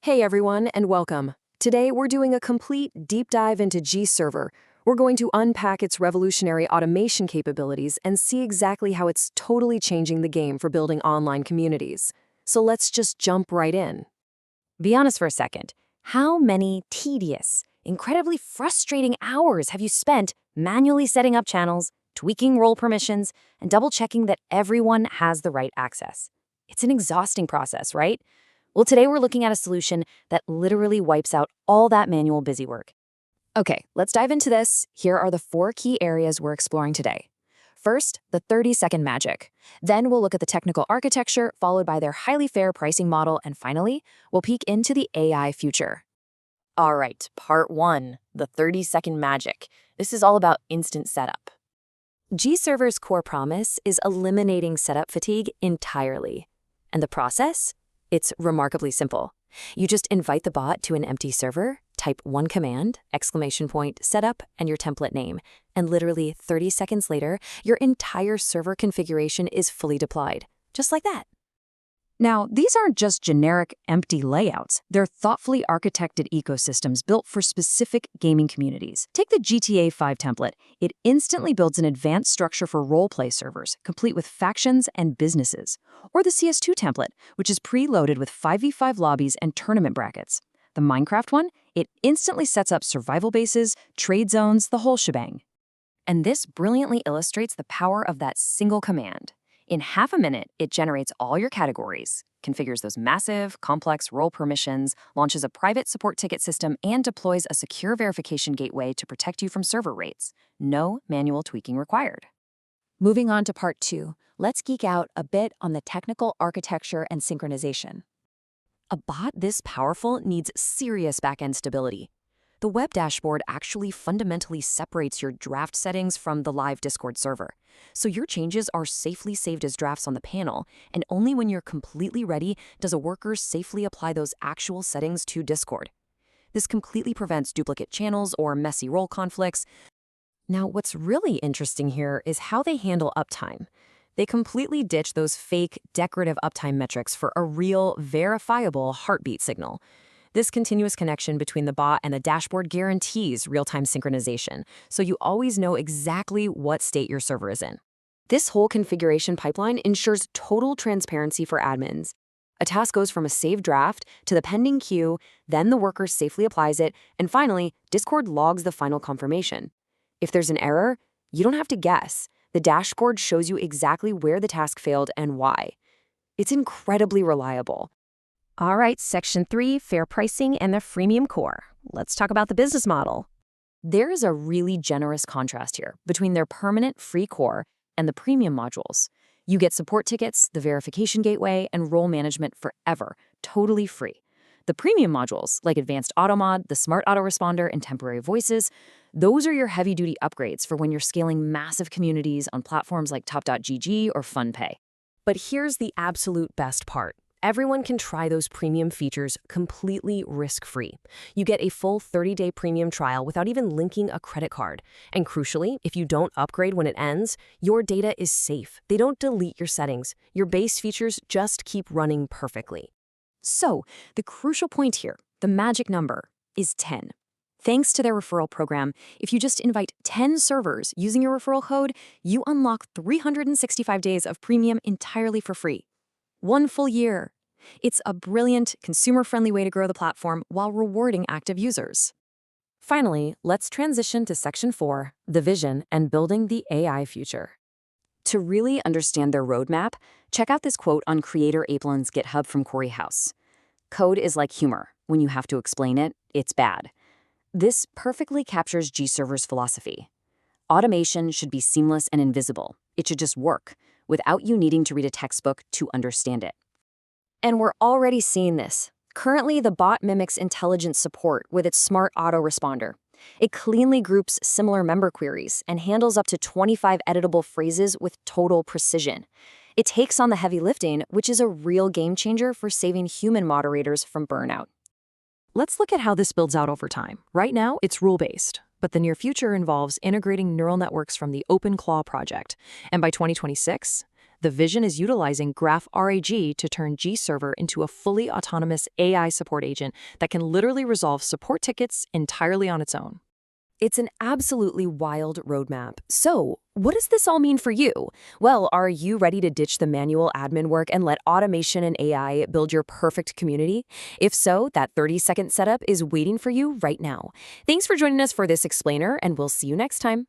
Hey everyone, and welcome. Today we're doing a complete deep dive into G-Server. We're going to unpack its revolutionary automation capabilities and see exactly how it's totally changing the game for building online communities. So let's just jump right in. Be honest for a second. How many tedious, incredibly frustrating hours have you spent manually setting up channels, tweaking role permissions, and double-checking that everyone has the right access? It's an exhausting process, right? Well, today we're looking at a solution that literally wipes out all that manual busywork. Okay, let's dive into this. Here are the 4 key areas we're exploring today. First, the 30-second magic. Then we'll look at the technical architecture, followed by their highly fair pricing model, and finally, we'll peek into the AI future. All right, part 1, the 30-second magic. This is all about instant setup. G-Server's core promise is eliminating setup fatigue entirely. And the process? It's remarkably simple. You just invite the bot to an empty server, type one command, !setup, and your template name, and literally 30 seconds later, your entire server configuration is fully deployed. Just like that. Now, these aren't just generic, empty layouts. They're thoughtfully architected ecosystems built for specific gaming communities. Take the GTA 5 template. It instantly builds an advanced structure for role-play servers, complete with factions and businesses. Or the CS2 template, which is preloaded with 5v5 lobbies and tournament brackets. The Minecraft one, it instantly sets up survival bases, trade zones, the whole shebang. And this brilliantly illustrates the power of that single command. In half a minute, it generates all your categories, configures those massive, complex role permissions, launches a private support ticket system, and deploys a secure verification gateway to protect you from server rates. No manual tweaking required. Moving on to part 2, let's geek out a bit on the technical architecture and synchronization. A bot this powerful needs serious backend stability. The web dashboard actually fundamentally separates your draft settings from the live Discord server. So your changes are safely saved as drafts on the panel, and only when you're completely ready does a worker safely apply those actual settings to Discord. This completely prevents duplicate channels or messy role conflicts. Now, what's really interesting here is how they handle uptime. They completely ditch those fake, decorative uptime metrics for a real, verifiable heartbeat signal. This continuous connection between the bot and the dashboard guarantees real-time synchronization, so you always know exactly what state your server is in. This whole configuration pipeline ensures total transparency for admins. A task goes from a saved draft to the pending queue, then the worker safely applies it, and finally, Discord logs the final confirmation. If there's an error, you don't have to guess. The dashboard shows you exactly where the task failed and why. It's incredibly reliable. All right, Section 3, fair pricing and the freemium core. Let's talk about the business model. There is a really generous contrast here between their permanent free core and the premium modules. You get support tickets, the verification gateway, and role management forever, totally free. The premium modules, like Advanced AutoMod, the Smart Autoresponder, and Temporary Voices, those are your heavy-duty upgrades for when you're scaling massive communities on platforms like Top.gg or FunPay. But here's the absolute best part. Everyone can try those premium features completely risk-free. You get a full 30-day premium trial without even linking a credit card. And crucially, if you don't upgrade when it ends, your data is safe. They don't delete your settings. Your base features just keep running perfectly. So, the crucial point here, the magic number, is 10. Thanks to their referral program, if you just invite 10 servers using your referral code, you unlock 365 days of premium entirely for free. 1 full year. It's a brilliant, consumer-friendly way to grow the platform while rewarding active users. Finally, let's transition to Section 4, the vision and building the AI future. To really understand their roadmap, check out this quote on Creator Apelon's GitHub from Corey House. Code is like humor. When you have to explain it, it's bad. This perfectly captures G-Server's philosophy. Automation should be seamless and invisible. It should just work, without you needing to read a textbook to understand it. And we're already seeing this. Currently, the bot mimics intelligent support with its smart autoresponder. It cleanly groups similar member queries and handles up to 25 editable phrases with total precision. It takes on the heavy lifting, which is a real game changer for saving human moderators from burnout. Let's look at how this builds out over time. Right now, it's rule-based, but the near future involves integrating neural networks from the OpenClaw project. And by 2026, The vision is utilizing Graph RAG to turn G-Server into a fully autonomous AI support agent that can literally resolve support tickets entirely on its own. It's an absolutely wild roadmap. So, what does this all mean for you? Well, are you ready to ditch the manual admin work and let automation and AI build your perfect community? If so, that 30-second setup is waiting for you right now. Thanks for joining us for this explainer, and we'll see you next time.